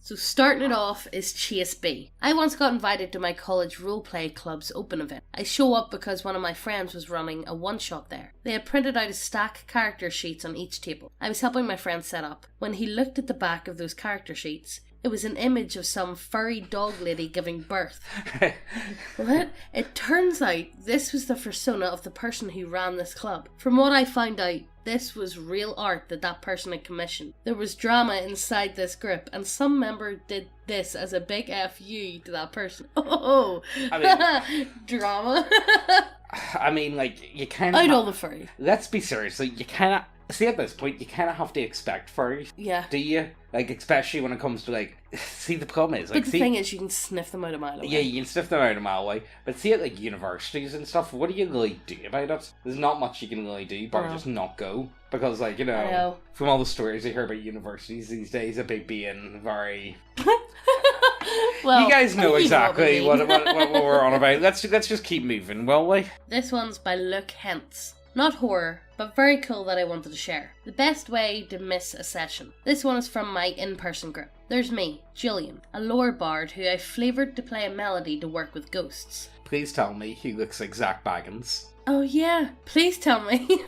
So starting it off is Chase B. I once got invited to my college roleplay club's open event. I show up because one of my friends was running a one-shot there. They had printed out a stack of character sheets on each table. I was helping my friend set up. When he looked at the back of those character sheets, it was an image of some furry dog lady giving birth. What? It turns out this was the persona of the person who ran this club. From what I found out, this was real art that person had commissioned. There was drama inside this group, and some member did this as a big FU to that person. Oh, I mean, drama. I mean, like, you kind of... I'd all the furry. Let's be serious, like, you kind of... See, at this point, you kind of have to expect furries. Yeah. Do you? Like, especially when it comes to, like... See, the problem is... Like, but the thing is, you can sniff them out a mile away. Yeah, you can sniff them out a mile away. But see, at, like, universities and stuff, what do you really do about it? There's not much you can really do, but just not go. Because, like, you know, from all the stories I hear about universities these days, it being very... Well, you guys know exactly what we're on about. Let's just keep moving, will we? This one's by Luke Hentz. Not horror, but very cool that I wanted to share. The best way to miss a session. This one is from my in-person group. There's me, Gillian, a lore bard who I flavoured to play a melody to work with ghosts. Please tell me he looks like Zach Baggins. Oh yeah, please tell me.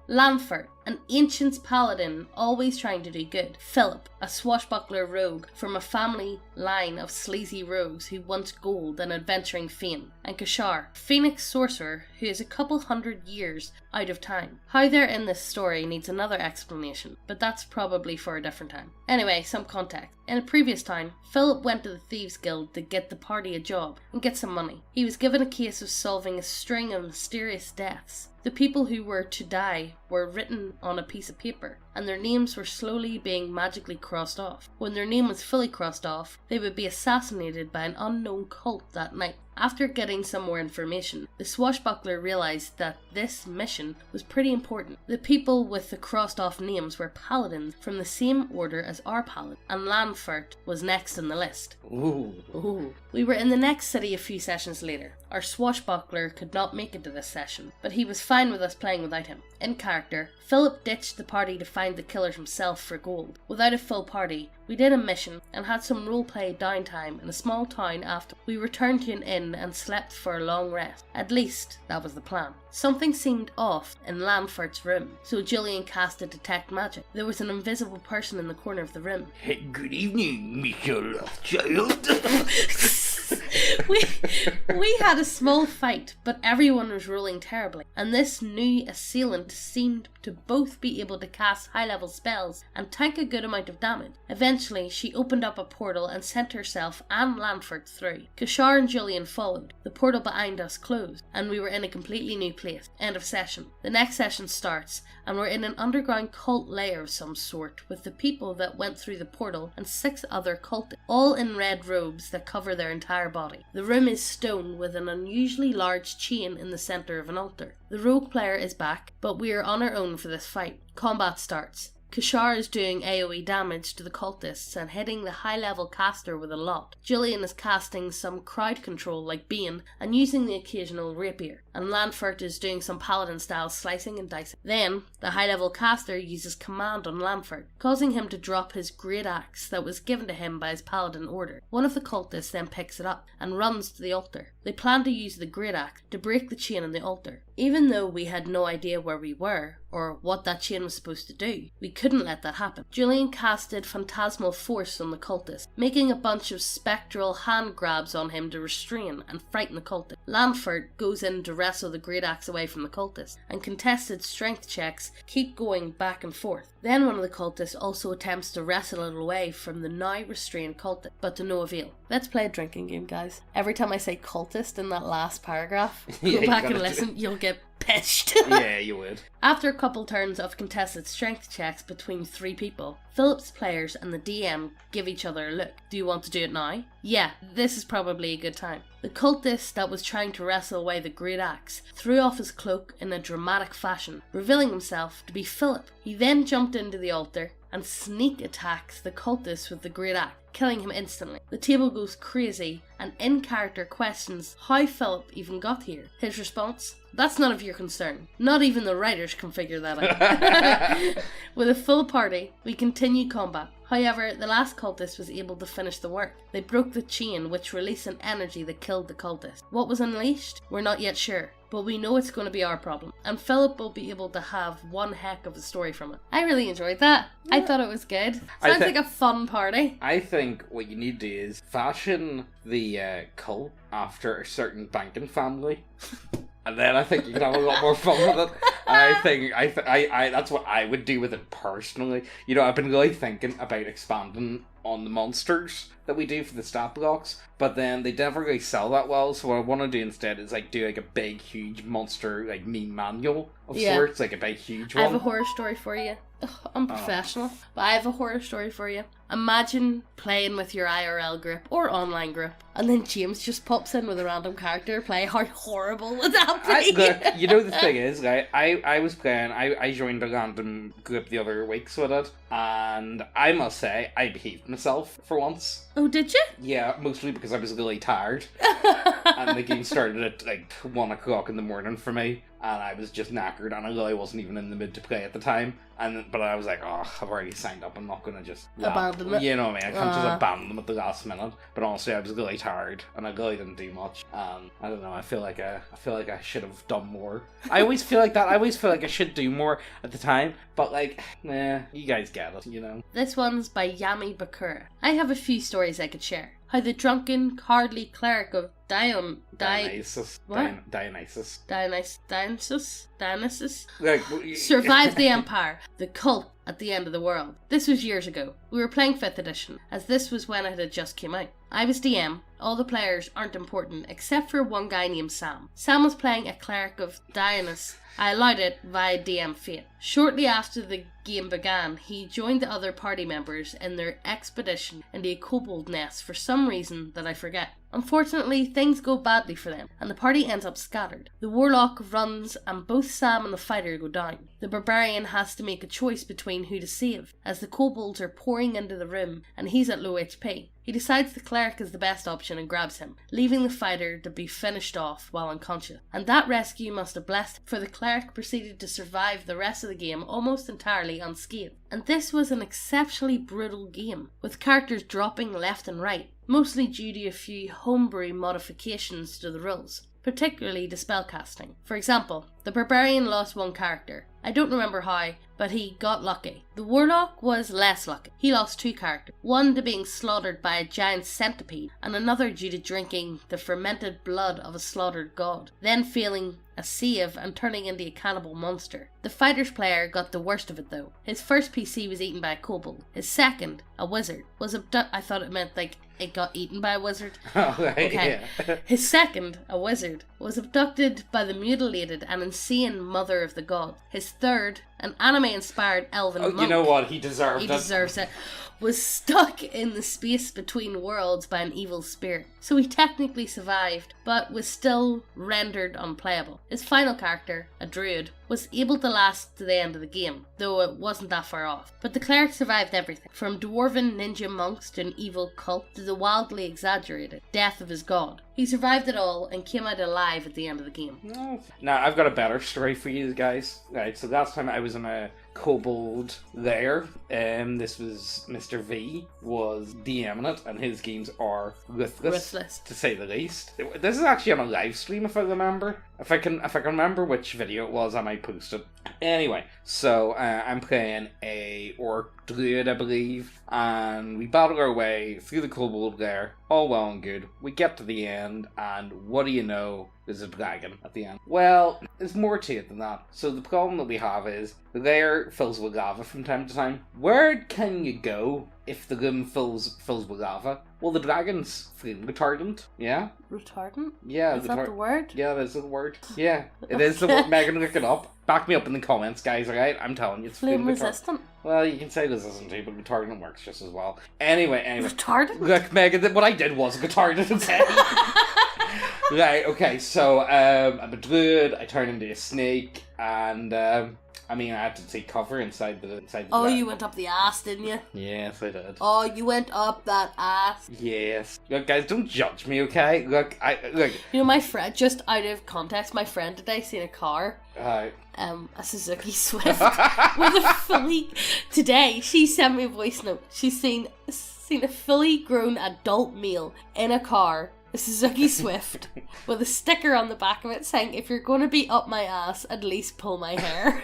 Lanford, an ancient paladin always trying to do good. Philip, a swashbuckler rogue from a family line of sleazy rogues who want gold and adventuring fame. And Kashar, phoenix sorcerer who is a couple hundred years out of time. How they're in this story needs another explanation, but that's probably for a different time. Anyway, some context. In a previous time, Philip went to the Thieves Guild to get the party a job and get some money. He was given a case of solving a string of mysterious deaths. The people who were to die were written on a piece of paper, and their names were slowly being magically crossed off. When their name was fully crossed off, they would be assassinated by an unknown cult that night. After getting some more information, the swashbuckler realised that this mission was pretty important. The people with the crossed off names were paladins from the same order as our paladin, and Lanfort was next on the list. Ooh. We were in the next city a few sessions later. Our swashbuckler could not make it to this session, but he was fine with us playing without him. In character, Philip ditched the party to find the killers himself for gold. Without a full party, we did a mission and had some roleplay downtime in a small town after. We returned to an inn and slept for a long rest. At least, that was the plan. Something seemed off in Lanfort's room, so Gillian casted Detect Magic. There was an invisible person in the corner of the room. Hey, good evening, Mr. Lovechild. We had a small fight, but everyone was rolling terribly, and this new assailant seemed to both be able to cast high-level spells and tank a good amount of damage. Eventually, she opened up a portal and sent herself and Lanford through. Kashar and Julian followed. The portal behind us closed, and we were in a completely new place. End of session. The next session starts, and we're in an underground cult lair of some sort, with the people that went through the portal and 6 other cultists, all in red robes that cover their entire body. The room is stone with an unusually large chain in the centre of an altar. The rogue player is back, but we are on our own for this fight. Combat starts. Kashar is doing AoE damage to the cultists and hitting the high-level caster with a lot. Gillian is casting some crowd control like Bane and using the occasional rapier. And Lanfort is doing some paladin-style slicing and dicing. Then, the high-level caster uses command on Lanfort, causing him to drop his great axe that was given to him by his paladin order. One of the cultists then picks it up and runs to the altar. They plan to use the great axe to break the chain on the altar. Even though we had no idea where we were, or what that chain was supposed to do, we couldn't let that happen. Julian casted Phantasmal Force on the cultist, making a bunch of spectral hand grabs on him to restrain and frighten the cultist. Lanford goes in to wrestle the great axe away from the cultist, and contested strength checks keep going back and forth. Then one of the cultists also attempts to wrestle it away from the now restrained cultist, but to no avail. Let's play a drinking game, guys. Every time I say cultist in that last paragraph, go back and listen, you'll get pissed. Yeah, you would. After a couple turns of contested strength checks between 3 people, Philip's players and the DM give each other a look. Do you want to do it now? Yeah, this is probably a good time. The cultist that was trying to wrestle away the great axe threw off his cloak in a dramatic fashion, revealing himself to be Philip. He then jumped into the altar and sneak attacks the cultist with the great axe, killing him instantly. The table goes crazy, and in-character questions how Philip even got here. His response? That's none of your concern. Not even the writers can figure that out. With a full party, we continue combat. However, the last cultist was able to finish the work. They broke the chain, which released an energy that killed the cultist. What was unleashed? We're not yet sure, but we know it's going to be our problem, and Philip will be able to have one heck of a story from it. I really enjoyed that. I thought it was good. Sounds like a fun party. I think what you need to do is fashion the cult after a certain banking family. And then I think you can have a lot more fun with it. And I that's what I would do with it personally. You know, I've been really thinking about expanding on the monsters that we do for the stat blocks, but then they never really sell that well. So what I want to do instead is like do like a big, huge monster like meme manual of sorts, like a big, huge one. I have a horror story for you. Ugh, I'm professional, but I have a horror story for you. Imagine playing with your IRL group or online group, and then James just pops in with a random character play. How horrible would that be? Look, you know the thing is, right? I was playing. I joined a random group the other weeks with it, and I must say I behaved myself for once. Oh, did you? Yeah, mostly because I was really tired, and the game started at like 1 o'clock in the morning for me. And I was just knackered, and I really wasn't even in the mood to play at the time. But I was like, oh, I've already signed up. I'm not gonna just abandon it. You know what I mean? I can't just abandon them at the last minute. But honestly, I was really tired, and I really didn't do much. I don't know. I feel like I should have done more. I always feel like that. I always feel like I should do more at the time. But like, nah, you guys get it, you know. This one's by Yami Bakura. I have a few stories I could share. How the drunken, cowardly cleric of Dionysus survived the Empire, the cult at the end of the world. This was years ago. We were playing 5th edition, as this was when it had just came out. I was DM. All the players aren't important, except for one guy named Sam. Sam was playing a cleric of Dionysus. I allowed it via DM fate. Shortly after the game began, he joined the other party members in their expedition into a kobold nest for some reason that I forget. Unfortunately, things go badly for them, and the party ends up scattered. The warlock runs, and both Sam and the fighter go down. The barbarian has to make a choice between who to save, as the kobolds are pouring into the room, and he's at low HP. He decides the cleric is the best option and grabs him, leaving the fighter to be finished off while unconscious. And that rescue must have blessed him, for the cleric proceeded to survive the rest of the game almost entirely unscathed. And this was an exceptionally brutal game, with characters dropping left and right, mostly due to a few homebrew modifications to the rules, particularly the spellcasting. For example, the barbarian lost one character. I don't remember how, but he got lucky. The warlock was less lucky. He lost 2 characters, one to being slaughtered by a giant centipede, and another due to drinking the fermented blood of a slaughtered god, then failing a save and turning into a cannibal monster. The fighter's player got the worst of it though. His first PC was eaten by a kobold. His second, a wizard, was I thought it meant like it got eaten by a wizard. Oh, right, okay. Yeah. His second, a wizard, was abducted by the mutilated and insane mother of the god. His third, an anime-inspired elven monk. You know what? He deserved it. He deserves it. Was stuck in the space between worlds by an evil spirit. So he technically survived, but was still rendered unplayable. His final character, a druid, was able to last to the end of the game, though it wasn't that far off. But the cleric survived everything, from dwarven ninja monks to an evil cult to the wildly exaggerated death of his god. He survived it all and came out alive at the end of the game. Now, I've got a better story for you guys. Right, so last time I was in a kobold lair, this was Mr. V was DMing it, and his games are ruthless, to say the least. This is actually on a live stream, if I remember. If I can remember which video it was, I might post it. Anyway, so I'm playing a orc druid, I believe, and we battle our way through the kobold lair, all well and good. We get to the end, and what do you know? There's a dragon at the end. Well, there's more to it than that. So the problem that we have is the lair fills with lava from time to time. Where can you go if the room fills with lava? Well, the dragon's flame retardant. Yeah. Retardant? Yeah. Is that the word? Yeah, that's the word. Yeah, it is the word. Megan, look it up. Back me up in the comments, guys, alright? I'm telling you, it's flame resistant. Well, you can say resistant too, but retardant works just as well. Anyway. Retardant? Look, Megan, what I did was retardant, okay? Right, okay, so I'm a druid, I turn into a snake, and I mean, I had to take cover inside the Oh, you went up the ass, didn't you? Yes, I did. Oh, you went up that ass. Yes. Look, guys, don't judge me, okay? Look. You know, my friend, just out of context, my friend today seen a car. A Suzuki Swift with a fully... Today, she sent me a voice note. She's seen a fully grown adult male in a car, a Suzuki Swift, with a sticker on the back of it saying, "If you're going to be up my ass, at least pull my hair."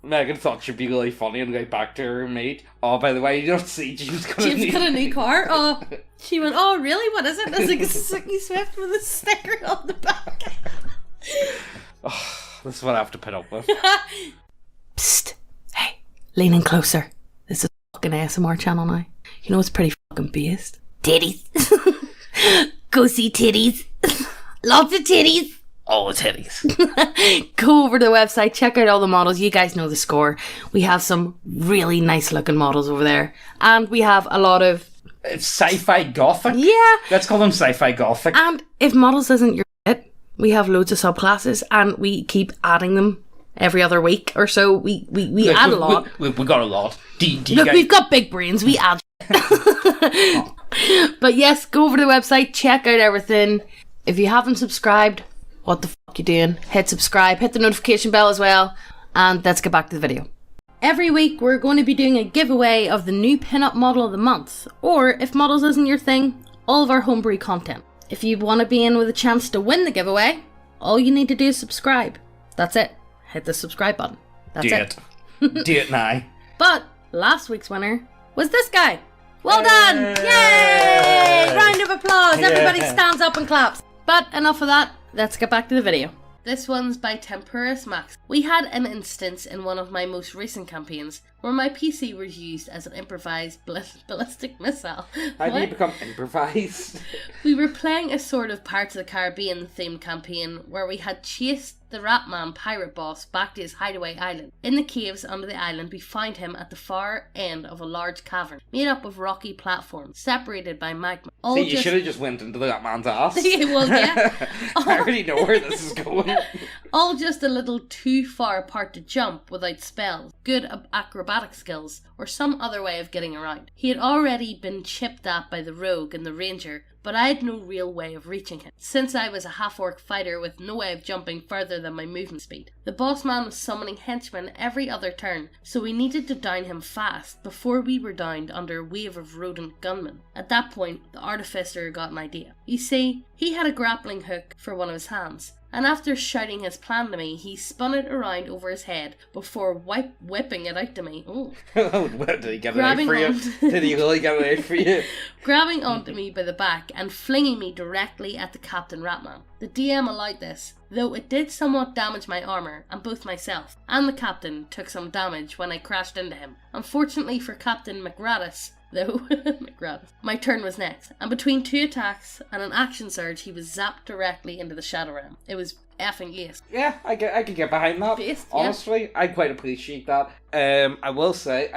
Megan thought she'd be really funny and go back to her roommate. Oh, by the way, you don't see James got a new car? Oh, she went, "Oh, really? What is it?" It's like a Suzuki Swift with a sticker on the back. Oh, this is what I have to put up with. Psst. Hey, lean in closer. This is a fucking ASMR channel now. You know it's pretty fucking based. Titties. Go see titties. Lots of titties. All the titties. Go over to the website, check out all the models. You guys know the score. We have some really nice looking models over there. And we have a lot of... It's sci-fi gothic? Yeah. Let's call them sci-fi gothic. And if models isn't your shit, we have loads of subclasses and we keep adding them every other week or so. We look, add a lot. We got a lot. Look, we've got big brains. We add But yes, go over to the website, check out everything. If you haven't subscribed, what the fuck you doing? Hit subscribe, hit the notification bell as well, and let's get back to the video. Every week we're going to be doing a giveaway of the new pinup model of the month, or if models isn't your thing, all of our homebrew content. If you want to be in with a chance to win the giveaway, all you need to do is subscribe. That's it. Hit the subscribe button. That's it. Do it now. But last week's winner was this guy. Well done! Yay! Round of applause. Everybody stands up and claps. But enough of that. Let's get back to the video. This one's by Temporous Max. We had an instance in one of my most recent campaigns where my PC was used as an improvised ballistic missile. How do you become improvised? We were playing a sort of Pirates of the Caribbean themed campaign where we had chased the Ratman pirate boss back to his hideaway island. In the caves under the island, we find him at the far end of a large cavern made up of rocky platforms separated by magma. You should have just went into that man's ass. Well, yeah. I already know where this is going. All just a little too far apart to jump without spells, good acrobatic skills, or some other way of getting around. He had already been chipped at by the rogue and the ranger, but I had no real way of reaching him, since I was a half-orc fighter with no way of jumping further than my movement speed. The boss man was summoning henchmen every other turn, so we needed to down him fast before we were downed under a wave of rodent gunmen. At that point, the artificer got an idea. You see, he had a grappling hook for one of his hands, and after shouting his plan to me, he spun it around over his head before whipping it out to me. Oh. Did he get it out for you? Did he really get it out for you? Grabbing onto me by the back and flinging me directly at the Captain Ratman. The DM allowed this, though it did somewhat damage my armour, and both myself and the captain took some damage when I crashed into him. Unfortunately for Captain McGratis, though, my turn was next, and between two attacks and an action surge, he was zapped directly into the Shadow Realm. It was effing ace. Yeah, I could get behind that. Based, honestly, I quite appreciate that. I will say,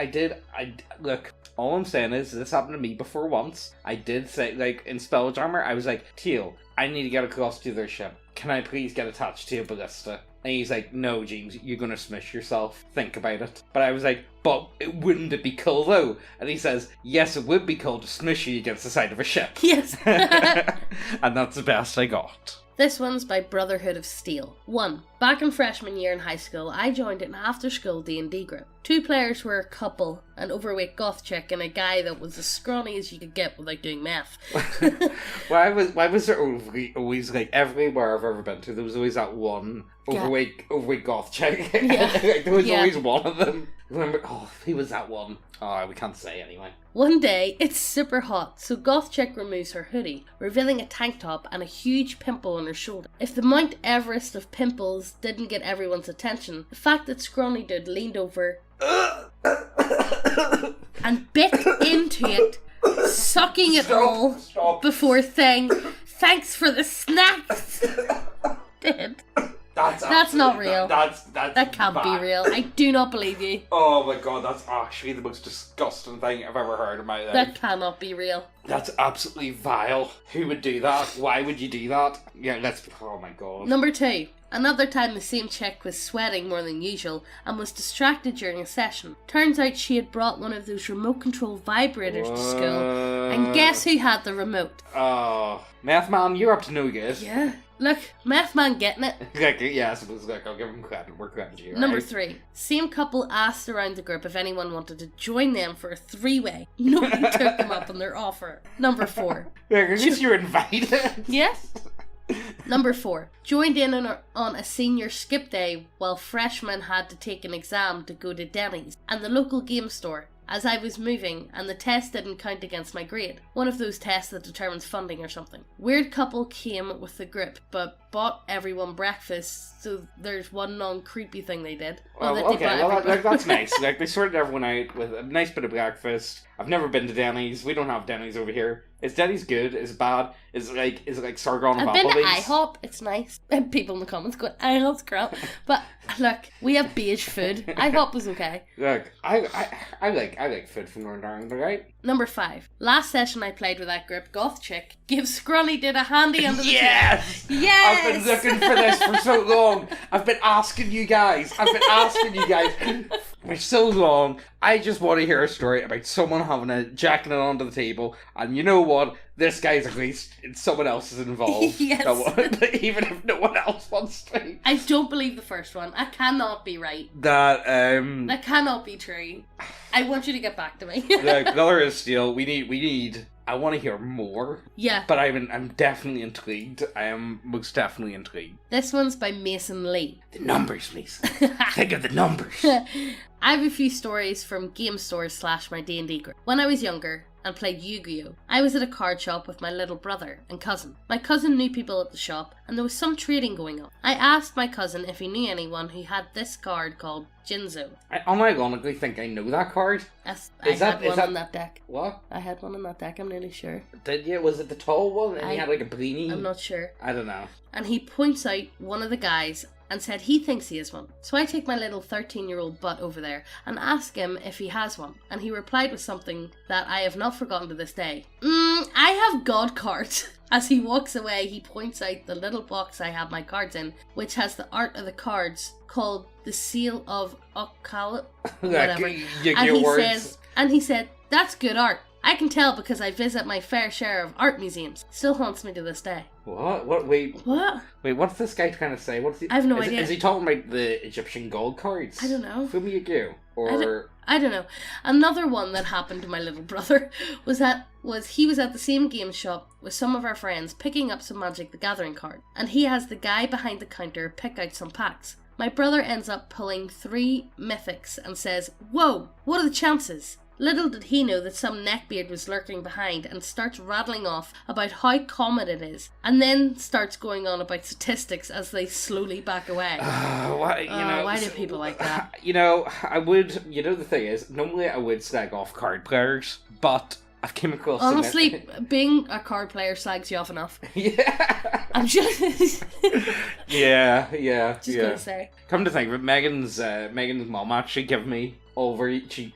look, all I'm saying is, this happened to me before once. I did say, like, in Spellage Armor, I was like, Teal, I need to get across to their ship. Can I please get attached to a ballista? And he's like, no, James, you're going to smash yourself. Think about it. But I was like, but wouldn't it be cool, though? And he says, yes, it would be cool to smash you against the side of a ship. Yes. And that's the best I got. This one's by Brotherhood of Steel. 1. Back in freshman year in high school, I joined an after-school D&D group. 2 players were a couple, an overweight goth chick and a guy that was as scrawny as you could get without doing math. why was there always, like, everywhere I've ever been to, there was always that one overweight goth chick? Yeah. Like, there was always one of them. Remember, he was that one. Oh, we can't say anyway. One day, it's super hot, so Goth Chick removes her hoodie, revealing a tank top and a huge pimple on her shoulder. If the Mount Everest of pimples didn't get everyone's attention, the fact that Scrawny Dude leaned over and bit into it, sucking it all before saying, "Thanks for the snacks." Did. That's not real. That's That can't be real. I do not believe you. Oh my god, that's actually the most disgusting thing I've ever heard in my life. That cannot be real. That's absolutely vile. Who would do that? Why would you do that? Yeah, oh my god. Number 2. Another time the same chick was sweating more than usual and was distracted during a session. Turns out she had brought one of those remote control vibrators to school. And guess who had the remote? Oh, Meth Man, you're up to no good. Yeah. Look, Meth Man getting it. Yeah, I suppose I'll give him credit. We're credit to you. Number 3. Same couple asked around the group if anyone wanted to join them for a 3-way. Nobody took them up on their offer. Number 4. At least you're invited. Yes. Number 4. Joined in on a senior skip day while freshmen had to take an exam to go to Denny's and the local game store as I was moving, and the test didn't count against my grade. One of those tests that determines funding or something. Weird couple came with the group, but bought everyone breakfast, so there's one non-creepy thing they did. That's nice. Like, they sorted everyone out with a nice bit of breakfast. I've never been to Denny's. We don't have Denny's over here. Is Denny's good? Is it bad? Is it like Sargon of Applebee's? I've been to IHOP. It's nice. And people in the comments going, IHOP's crap. But look, we have beige food. IHOP was okay. Look, I like food from Northern Ireland, right? Number 5. Last session I played with that group, Goth chick, gave Scrunny did a handy under the yes! table. Yes! I've been looking for this for so long. I've been asking you guys for so long. I just want to hear a story about someone jacking it onto the table, and you know what? This guy's at least someone else is involved. Yes. Even if no one else wants to. I don't believe the first one. I cannot be right. That cannot be true. I want you to get back to me. The color is steel. We need. I want to hear more. Yeah. But I'm definitely intrigued. I am most definitely intrigued. This one's by Mason Lee. The numbers, Mason. Think of the numbers. I have a few stories from game stores / my D&D group. When I was younger and played Yu-Gi-Oh! I was at a card shop with my little brother and cousin. My cousin knew people at the shop and there was some trading going on. I asked my cousin if he knew anyone who had this card called Jinzo. I unironically think I know that card. I had one in that deck. What? I had one in that deck, I'm nearly sure. Did you? Was it the tall one and he had like a beanie? I'm not sure. I don't know. And he points out one of the guys and said he thinks he has one. So I take my little 13-year-old butt over there and ask him if he has one. And he replied with something that I have not forgotten to this day. I have God cards. As he walks away, he points out the little box I have my cards in, which has the art of the cards called the Seal of Occult, whatever. And he said, that's good art. I can tell because I visit my fair share of art museums. Still haunts me to this day. What? Wait, what's this guy trying to say? I have no idea. Is he talking about the Egyptian gold cards? I don't know. Fumi Agu? Or... I don't know. Another one that happened to my little brother was he was at the same game shop with some of our friends picking up some Magic the Gathering card. And he has the guy behind the counter pick out some packs. My brother ends up pulling 3 mythics and says, "Whoa, what are the chances?" Little did he know that some neckbeard was lurking behind and starts rattling off about how common it is, and then starts going on about statistics as they slowly back away. Why do people like that? The thing is, normally I would slag off card players, but I've came across... Honestly, being a card player slags you off enough. Yeah. I'm just... Yeah. Just gonna say. Come to think of it, Megan's mum actually gave me over. Ozzy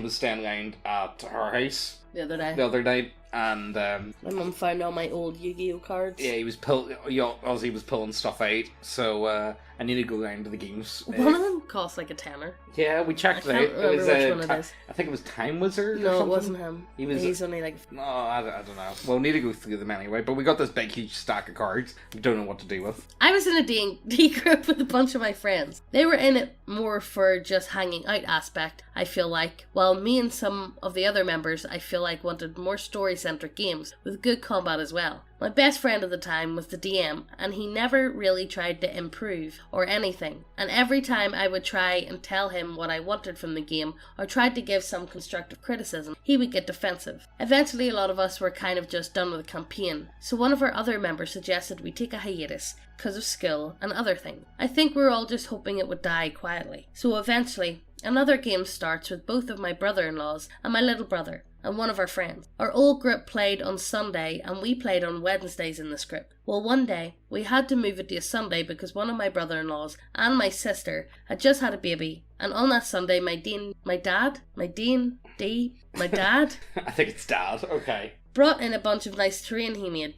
was staying around at her house the other night, and my mum found all my old Yu-Gi-Oh cards. Yeah, Ozzy was pulling stuff out, so I need to go down to the games. One of them cost like $10. Yeah, we checked it out. It was which one it is. I think it was Time Wizard. No, or something. It wasn't him. He's only like... No, I don't know. Well, we need to go through them anyway. But we got this big, huge stack of cards. We don't know what to do with. I was in a D&D group with a bunch of my friends. They were in it more for just hanging out aspect, I feel like, while me and some of the other members, I feel like, wanted more story-centric games with good combat as well. My best friend at the time was the DM, and he never really tried to improve or anything. And every time I would try and tell him what I wanted from the game, or tried to give some constructive criticism, he would get defensive. Eventually, a lot of us were kind of just done with the campaign, so one of our other members suggested we take a hiatus because of skill and other things. I think we were all just hoping it would die quietly. So eventually, Another game starts with both of my brother-in-laws and my little brother, and one of our friends. Our old group played on Sunday and we played on Wednesdays in this group. Well, one day, we had to move it to a Sunday because one of my brother-in-laws and my sister had just had a baby, and on that Sunday my dad, I think it's dad, okay. brought in a bunch of nice terrain he made,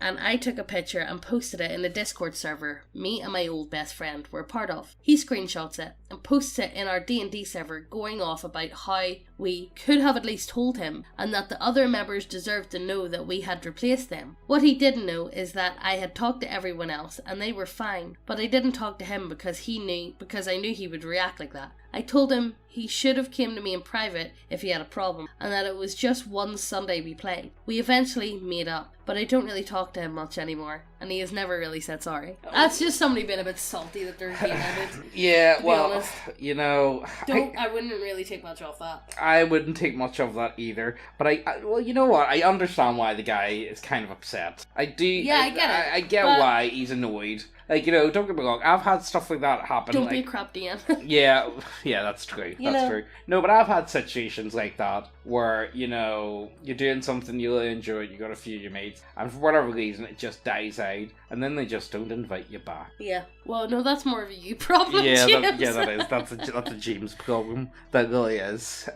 and I took a picture and posted it in a Discord server me and my old best friend were a part of. He screenshots it and posts it in our D&D server, going off about how we could have at least told him and that the other members deserved to know that we had replaced them. What he didn't know is that I had talked to everyone else and they were fine, but I didn't talk to him because I knew he would react like that. I told him he should have came to me in private if he had a problem, and that it was just one Sunday we played. We eventually made up, but I don't really talk to him much anymore, and he has never really said sorry. That's just somebody being a bit salty that they're being ended. Yeah, to be well, honest. you know... I wouldn't really take much off that. I wouldn't take much of that either, but well, you know what? I understand why the guy is kind of upset. I do... Yeah, I get it. I get why he's annoyed. Like, you know, don't get me wrong, I've had stuff like that happen. Don't be a crap DM. Yeah, that's true. That's true. No, but I've had situations like that where, you know, you're doing something you really enjoy, you got a few of your mates, and for whatever reason it just dies out, and then they just don't invite you back. Yeah. Well, no, that's more of a you problem, Yeah, James. that is. That's a James problem. That really is.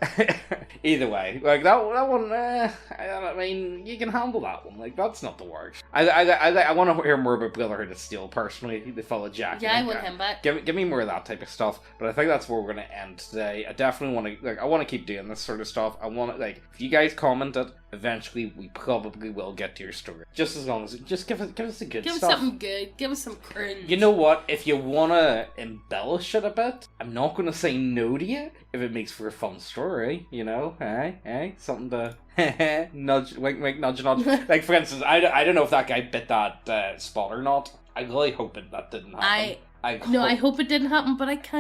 Either way, like that one. I mean, you can handle that one. Like that's not the worst. I want to hear more about Brotherhood of Steel personally. The fellow Jack. Yeah, I want him back. Give me more of that type of stuff. But I think that's where we're gonna end today. I definitely want to I want to keep doing this sort of stuff. I want to if you guys comment it, eventually we probably will get to your story. Just as long as just give us the good stuff. Give us something good. Give us some cringe. You know what? If you want to embellish it a bit, I'm not going to say no to you if it makes for a fun story, you know? Something to nudge, wink, wink, nudge, nudge. Like, for instance, I don't know if that guy bit that spot or not. I really hope that didn't happen. I hope it didn't happen, but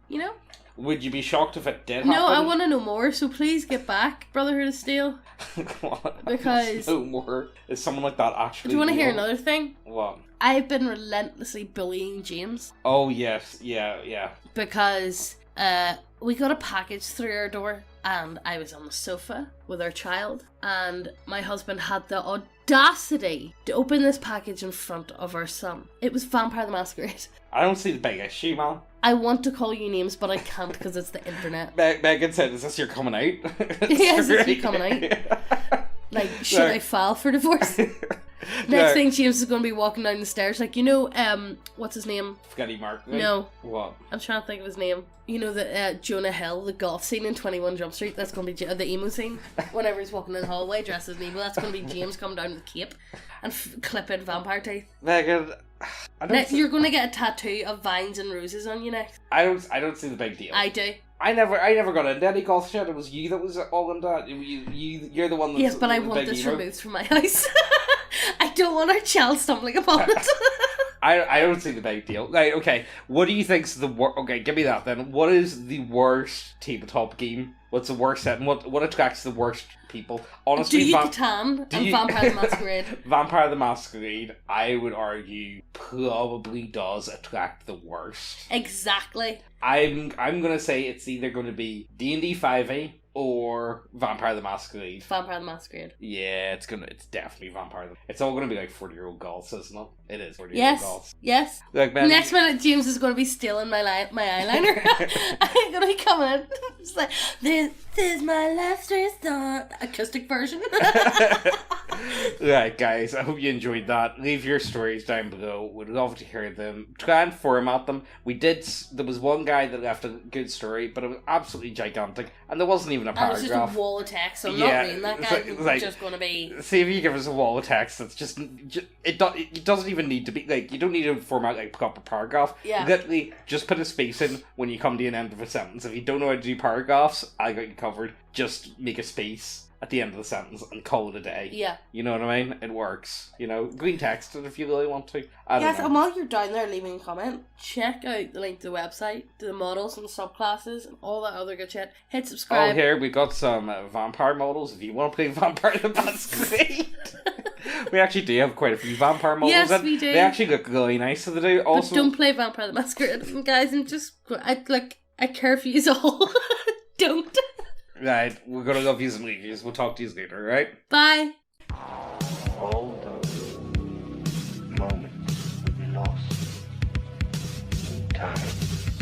you know? Would you be shocked if it did happen? No, I want to know more, so please get back, Brotherhood of Steel. Because... no more. Is someone like that actually... Do you want to hear another thing? What? I've been relentlessly bullying James. Oh, yes. Yeah. Because we got a package through our door, and I was on the sofa with our child, and my husband had the audacity to open this package in front of our son. It was Vampire the Masquerade. I don't see the big issue, man. I want to call you names, but I can't because it's the internet. Megan said, is this your coming out? Yes, it's you coming out. Like, should I file for divorce? Next thing, James is going to be walking down the stairs like, what's his name? Spaghetti Mark. No. What? I'm trying to think of his name. You know the Jonah Hill, the goth scene in 21 Jump Street? That's going to be the emo scene. Whenever he's walking in the hallway dressed as an emo, that's going to be James coming down with a cape and clipping vampire teeth. Megan, you're going to get a tattoo of vines and roses on you next. I don't see the big deal. I do. I never got into any goth shit. It was you that was all into that. You're the one that's... Yes, but I want this removed from my house. I don't want our child stumbling upon it. I don't see the big deal. Right, okay. What do you think's the worst... Okay, give me that then. What is the worst tabletop game? What's the worst set? And what attracts the worst people? Honestly, Do you Catan and Vampire the Masquerade? Vampire the Masquerade, I would argue, probably does attract the worst. Exactly. I'm gonna say it's either going to be D&D 5e or Vampire the Masquerade. Vampire the Masquerade. Yeah, it's definitely Vampire. It's all gonna be like 40-year-old goths, isn't it? It is 40-year-old goths. Yes. Like, man, next minute, James is going to be stealing my eyeliner. I'm going to be coming. It's like, this is my last resort. Acoustic version. Right, guys, I hope you enjoyed that. Leave your stories down below. We'd love to hear them. Try and format them. There was one guy that left a good story, but it was absolutely gigantic, and there wasn't even a paragraph. It was just a wall of text, so I'm not reading that guy. It's just going to be... See if you give us a wall of text that's just it doesn't even need to be, like, you don't need to format, like, proper paragraph. Yeah. Literally, just put a space in when you come to an end of a sentence. If you don't know how to do paragraphs, I got you covered. Just make a space at the end of the sentence and call it a day. Yeah. You know what I mean? It works. You know, green text it if you really want to. Yes, and while you're down there leaving a comment, check out the link to the website, to the models and subclasses, and all that other good shit. Hit subscribe. Oh, here, we got some vampire models if you want to play Vampire the Masquerade. We actually do have quite a few vampire models. Yes, we do. They actually look really nice, so they do. Also, but don't play Vampire the Masquerade, guys, and just... I curfew you all. Don't. Right, we're gonna love you and leave you. We'll talk to you later, right? Bye. All those moments we lost in time.